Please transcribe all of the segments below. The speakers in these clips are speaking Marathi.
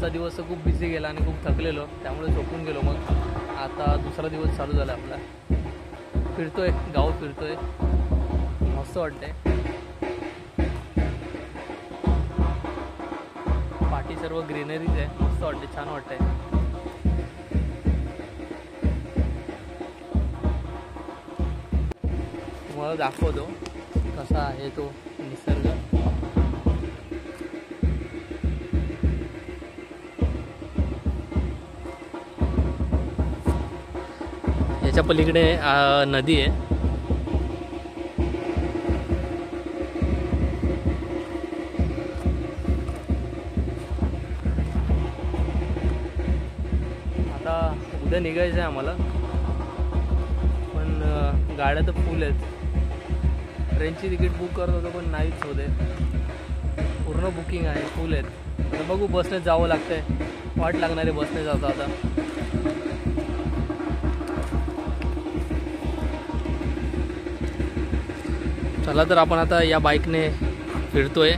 आजचा दिवस खूप बिझी गेला आणि खूप थकलेलो, त्यामुळे झोपून गेलो. मग आता दुसरा दिवस चालू झाला आपला. फिरतोय, गाव फिरतोय, मस्त वाटतंय. पाठी सर्व ग्रीनरीज आहे, मस्त वाटते, छान वाटतंय. तुम्हाला दाखवतो कसा आहे तो निसर्ग. याच्या पलीकडे नदी आहे. आता उद्या निघायचं आहे आम्हाला, पण गाड्या तर फुल आहेत. ट्रेनची तिकीट बुक करत होतो पण नाहीच होते, पूर्ण बुकिंग आहे, फुल आहेत. आता बघू, बसने जावं लागतंय, वाट लागणारे बसने जातो आता. चला तर आपण आता या बाईकने फिरतोय.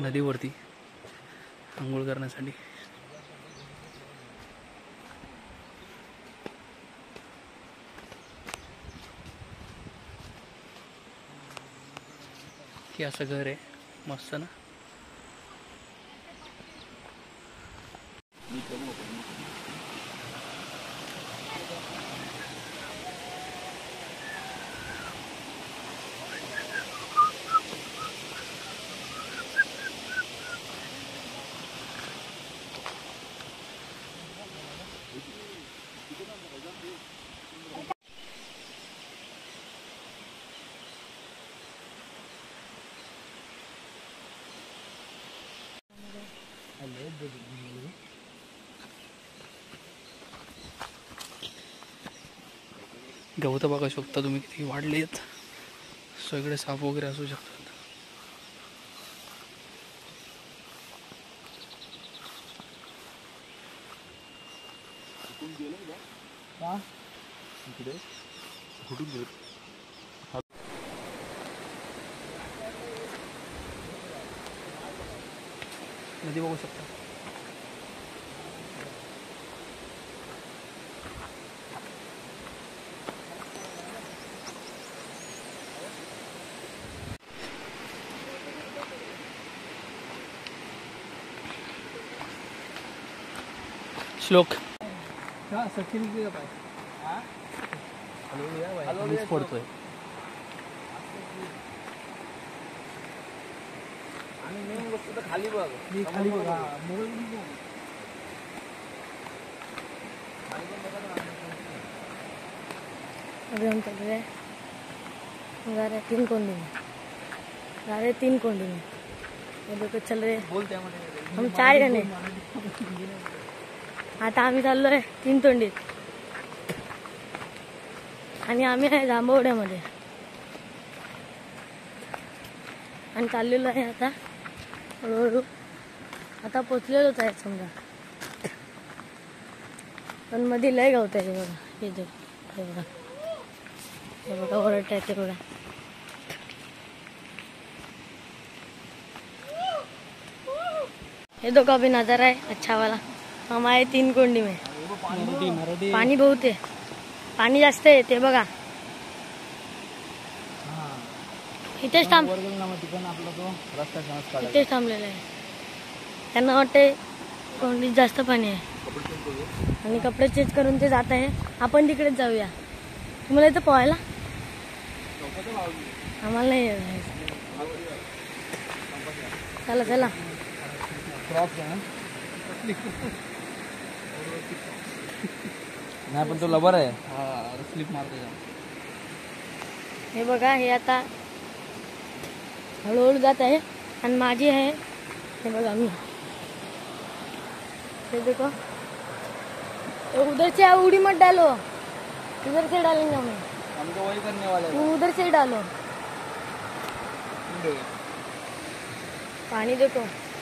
नदीवरती आंघोळ करण्यासाठी. की असं घर आहे, मस्त ना. गवत बघू शकता तुम्ही किती वाढले आहेत, सगळे साप वगैरे असू शकतात. नदी बघू शकता. श्लोक मीच पडतोय. आणि मेन गोष्ट तर खाली बघ, खाली बघा. अभी हम चल रहे हैं, जा रहे 3 कोंडी में, जा रहे 3 कोंडी में. ये लोग चल रहे हम 4 जणे. आता आम्ही चाललोय 3 तोंडीत आणि आम्ही आहे जांभवड्यामध्ये आणि चाललेलो आहे आता हळूहळू. आता पोचलेलोच आहे समजा, पण मध्ये लय गवत आहे. बघा हे जे हे बघा, हे बघा ओरडत आहे ते बघा. ये देखो अभी नजारा है अच्छा वाला. हम आए 3 कोंडी में. पाणी बहुत है, पाणी जास्त आहे ते बघा. इथेच थांबलेलं आहे. त्यांना वाटते कोंडीत जास्त पाणी आहे आणि कपडे चेंज करून ते जात आहे. आपण तिकडेच जाऊया. तुम्हाला इथं पोहायला? आम्हाला नाही यायचं. चला चला. नाही पण तो लबर आहे. स्लिप मारतो. हे बघा, हे आता हळूहळू जात आहे आणि माझी आहे हे बघा मी. ये देखो, उधर से उड़ी मत डालो, इधर से डालेंगे हमें. हम तो वही करने वाले तू उधर से डालो. पाणी देखो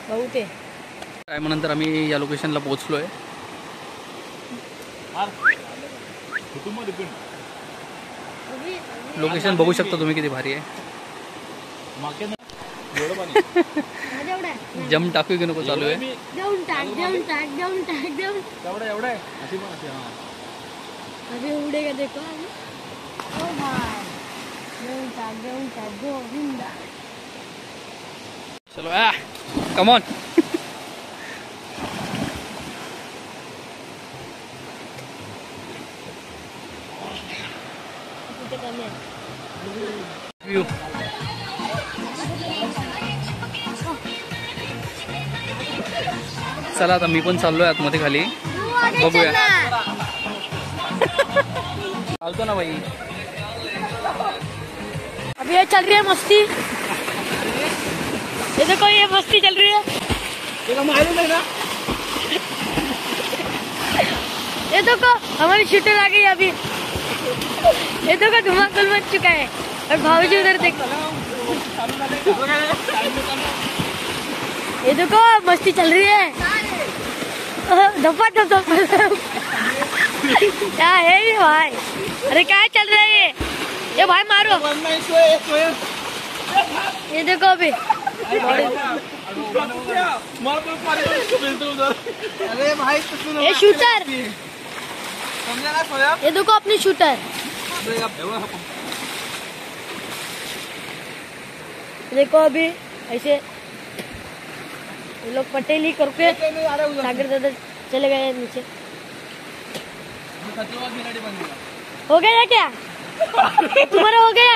बहुत आहे. टायमानंतर आम्ही या लोकेशनला पोहोचलोय. लोकेशन बघू शकता तुम्ही किती भारी आहे. जम टाकू की नको चालू आहे. देऊन टाक, देऊन टाक, देऊन टाक, देऊन. एवढं आहे. अभी उड़ेगा देखो. ओ भाई, देऊन टाक, देऊन टाक, गोविंदा. चलो कम ऑन. व्यू चला आता मी पण चाललोय आतमध्ये खाली. बघूया. चालतो ना भाई. अभी ये चल रही है मस्ती. ये देखो, ये मस्ती चल रही है. मालूम है ना. ये देखो हमारी शूटर आ गई अभी. ये देखो धुआंकुल मच चुका है और भाऊजी उधर देखो. ये देखो मस्ती चल रही है. धप्पा धप क्या है ये भाई? अरे क्या चल रहा है ये भाई? मारो. ये देखो अभी अरे भाई ये शूटर. ये देखो अपनी शूटर. देखो अभी ऐसे ये लोग पटेली करके सागर दादा चले गए नीचे. हो गया क्या? तुम्हारा हो गया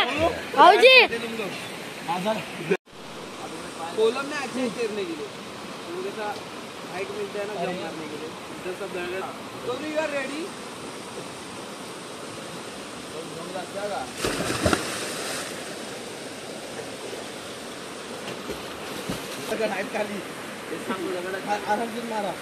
भाऊजी? कोलम में अच्छे तैरने के लिए थोड़ा सा हाइट मिलता है ना जंप मारने के लिए. इधर सब जगह तो यू आर रेडी. हाइट खाली आराम से मारा.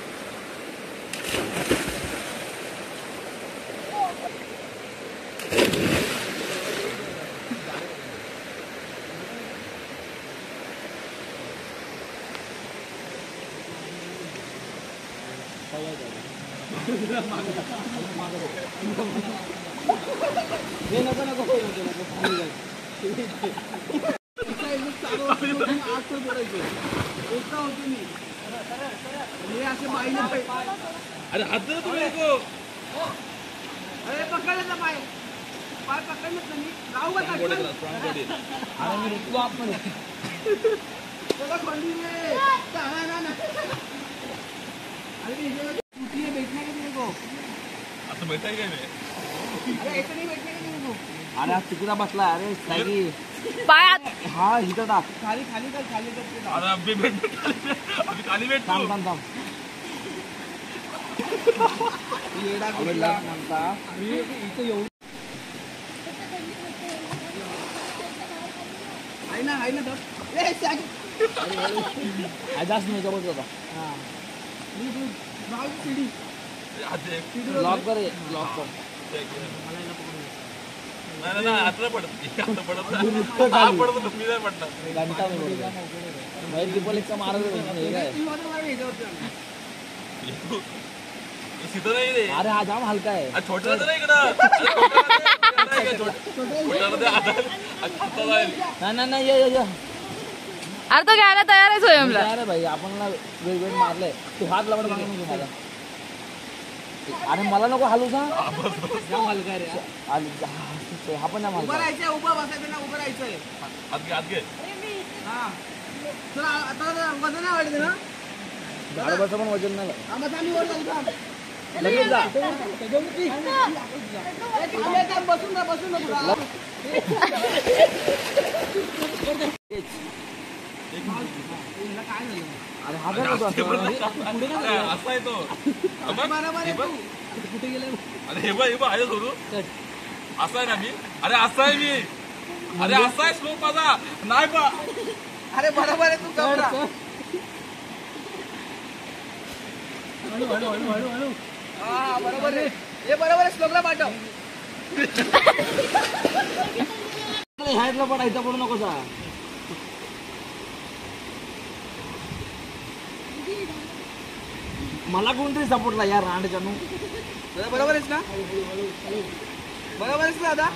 अरे हाथ दो तुम्हें को. अरे पकड़ लेना पाय. पाय पकड़ लेना नहीं. राहुगा तक. अरे मैं रुको आप में. चलो पंडी में. ना. अरे ये टूटी है बैठने के लिए को. अब अरे हा तिकडा बसला अरे सागी पायात हा इथं टाक खाली खाली कर खाली कर थांब थांब थांब येडा कुठला म्हणता इथं येऊ आहे ना ए सागी जास्त नाही जबरदस्त होता हा सीडी लॉक कर लॉक कर अरे हा जाम हलका आहे छोटा नाही अरे तो घ्यायला तयार आहे स्वयंला. अरे भाई आपण वेगवेग मारलंय तू हात लावून मला अरे मला नको हलू सांग जाम हलका रे हा पण जाम हलका राहायचं उभं बसायचं ना उभं राहायचंय हा चला आता वजन नाही वाढलं ना बरोबरचं पण वजन नाही आम्ही वर जाऊ लगेच जा बसून ना अरे हा असा आहे तो कुठे गेले अरे हे बघ आहे सोडू असा आहे ना मी अरे असा आहे मी अरे असा आहे स्लोप माझा नाही बा अरे बरोबर आहे तू हळू हा बरोबर आहे हे बरोबर आहे श्लोकला पाठव ह्यातला पडायचा पडू नको सा मला कोणतरी सपोर्टला यार रांडच्या नू बरोबर आहेस ना बरोबर आहेस ना दादा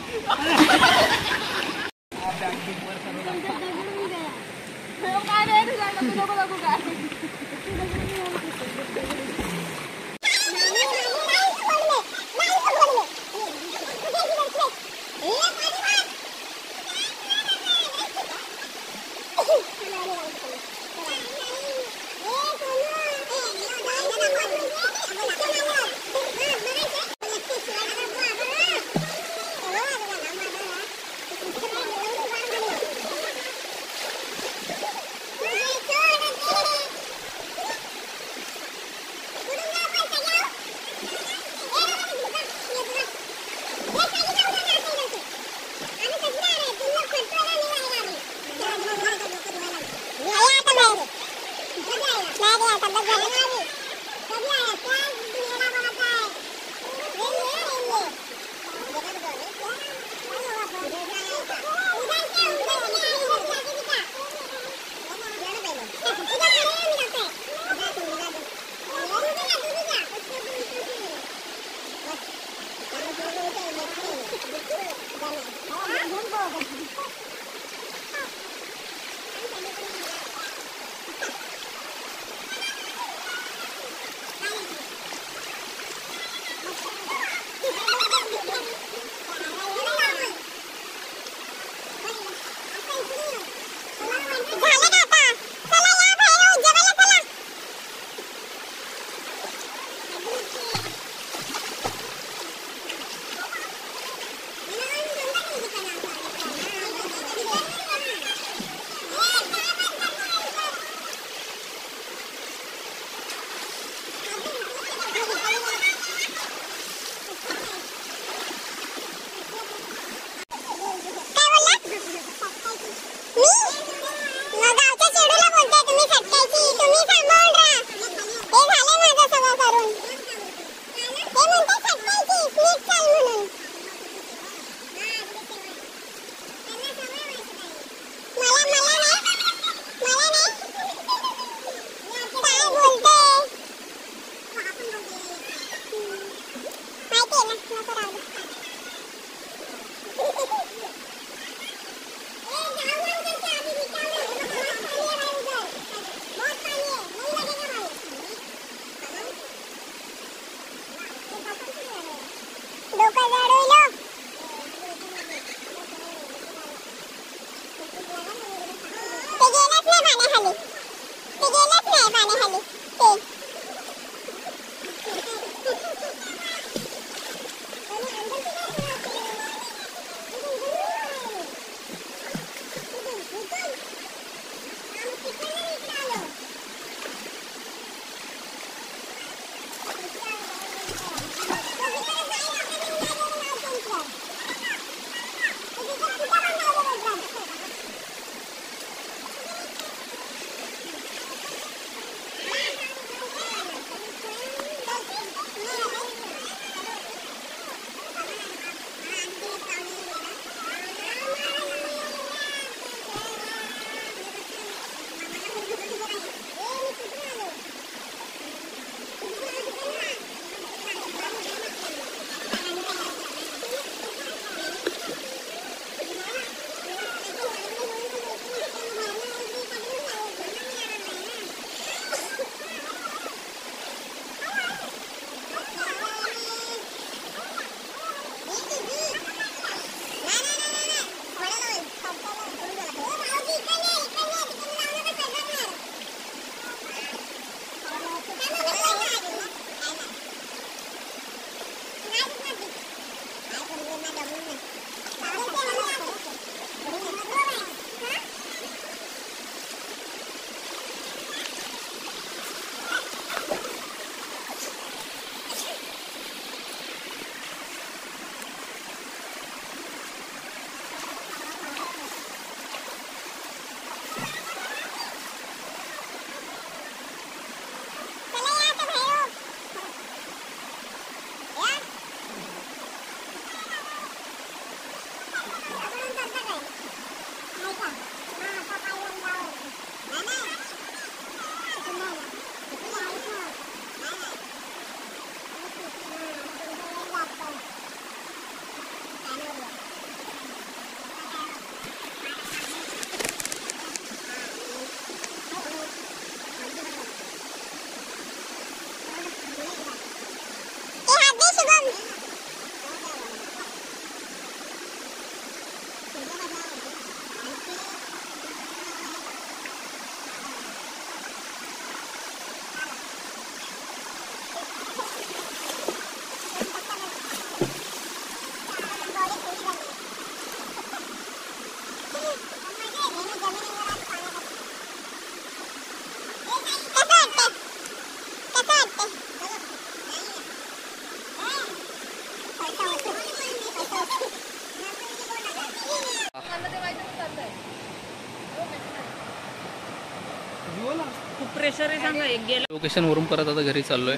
प्रेशर आहे सांगा एक गेला. लोकेशन वरून परत आता घरी चाललोय.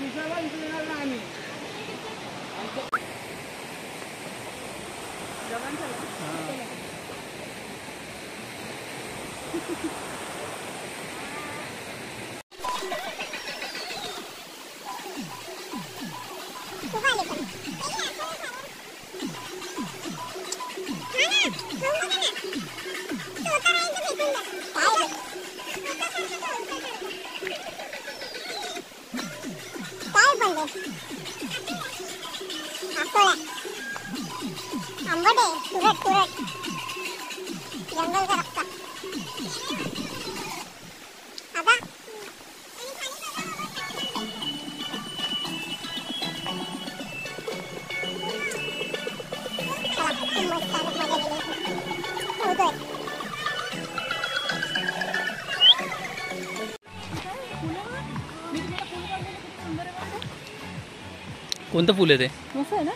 कोणतं फुल आहे ते? मस्त आहे ना.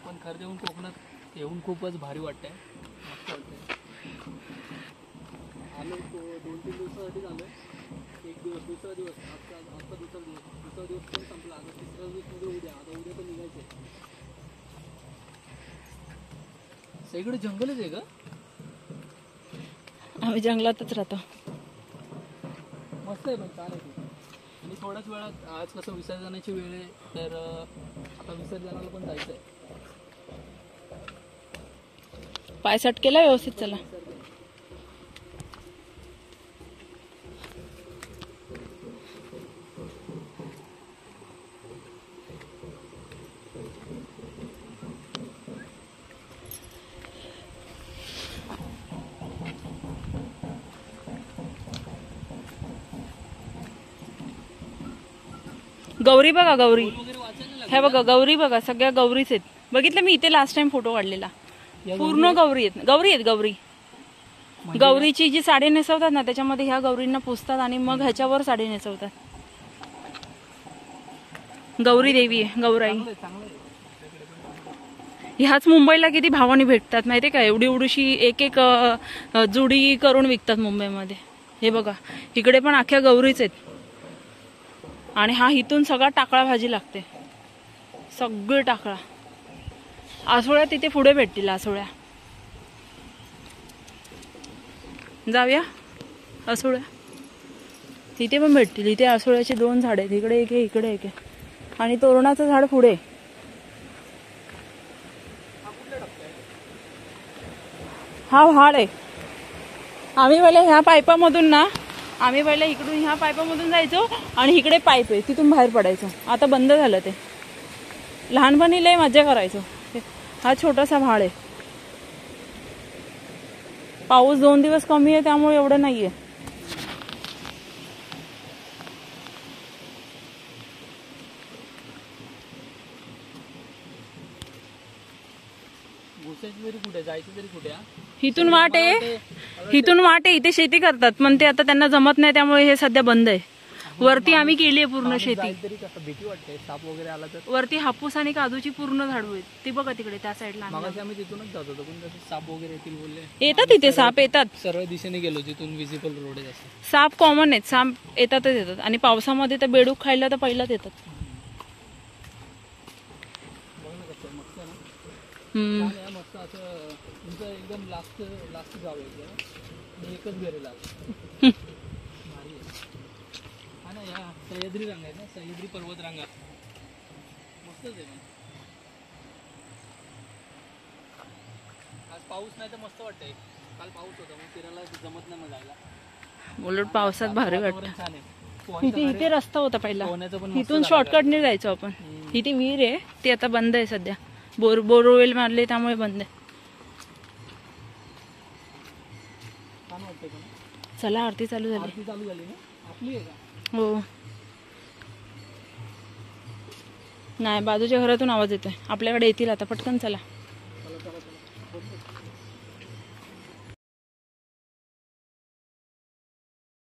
पण खरं येऊन कोकणात येऊन खूपच भारी वाटतंय. मस्त वाटतंय. आलो 2-3 दिवसासाठी आलोय. एक दिवस, दुसरा दिवस, आता दुसरा दिवस पण संपला. आता तिसरा दिवस म्हणजे उद्या. आता उद्या पण निघायचंय. सगळीकडे जंगलच आहे का? आम्ही जंगलातच राहतो. मस्त आहे पण छान आहे ते. आणि थोड्याच वेळात आज कसं विसर्जनाची वेळ आहे तर आता विसर्जनाला पण जायचं आहे. पाय सट केला व्यवस्थित. चला गौरी बघा. गौरी हे बघा. गौरी बघा. सगळ्या गौरीच आहेत. बघितलं मी इथे लास्ट टाइम फोटो काढलेला. पूर्ण गौरी आहेत. गौरी गौरीची जी साडी नेसवतात ना त्याच्यामध्ये ह्या गौरींना पुजतात आणि मग ह्याच्यावर साडी नेसवतात. गौरी देवी आहे. गौराई. ह्याच मुंबईला किती भावानी भेटतात माहितीये का? एवढी एवढीशी एक एक जुडी करून विकतात मुंबईमध्ये. हे बघा इकडे पण अख्ख्या गौरीच आहेत. आणि हा इथून सगळा टाकळा भाजी लागते. सगळे टाकळा. आसोळ्या तिथे पुढे भेटतील. आसोळ्या जाऊया. आसोळ्या तिथे पण भेटतील. इथे आसोळ्याची 2 झाडे आहेत. इकडे एक आहे, इकडे एक आहे. आणि तोरणाचं झाड पुढे. हा व्हाळ आहे. आम्ही पहिले ह्या पाईपामधून ना इकडून ह्या पाईपामधून जायचो आणि इकडे पाईप आहे तिथून बाहेर पडायचो. आता बंद झालं ते. लहानपणी लय मजा करायचो. हा छोटासा व्हाळ आहे. पाऊस 2 दिवस कमी आहे त्यामुळे एवढं नाहीये. कुठे जायचं तरी कुठे? इथून वाट आहे. इथे शेती करतात पण ते आता त्यांना जमत नाही त्यामुळे हे सध्या बंद आहे. वरती आम्ही केली आहे पूर्ण शेती. भीती वाटते साप वगैरे आला तर. वरती हापूस आणि काजूची पूर्ण झाडं आहेत. ती बघा तिकडे त्या साईडला. आम्ही तिथूनच जात होतो पण साप वगैरे येतील बोलले. येतात तिथे साप येतात. सरळ दिशेने गेलो जिथून विजिबल रोड आहे. साप कॉमन आहेत. साप येतात. आणि पावसामध्ये तर बेडूक खायला तर पहिलाच येतात. मस्त असं तुमचं एकदम लास्ट जावं एकच गेलेला. भारी आहे. हा ना. या सह्याद्री रांगा आहेत ना. सह्याद्री पर्वत रांगा मस्तच आहे. आज पाऊस नाही तर मस्त वाटतंय. काल पाऊस होता मग फिरायला जमत नाही. मग जायला उलट पावसात भारी वाटतं. छान आहे. इथे रस्ता होता पहिला. इथून शॉर्टकटने जायचो आपण. इथे विहीर आहे ती आता बंद आहे सध्या. बोरवेल मारले त्यामुळे बंद आहे. चला आरती चालू झाली. आपली आहे का? हो. नाही बाजूच्या घरातून आवाज येतोय. आपल्याकडे येतील आता. पटकन चला.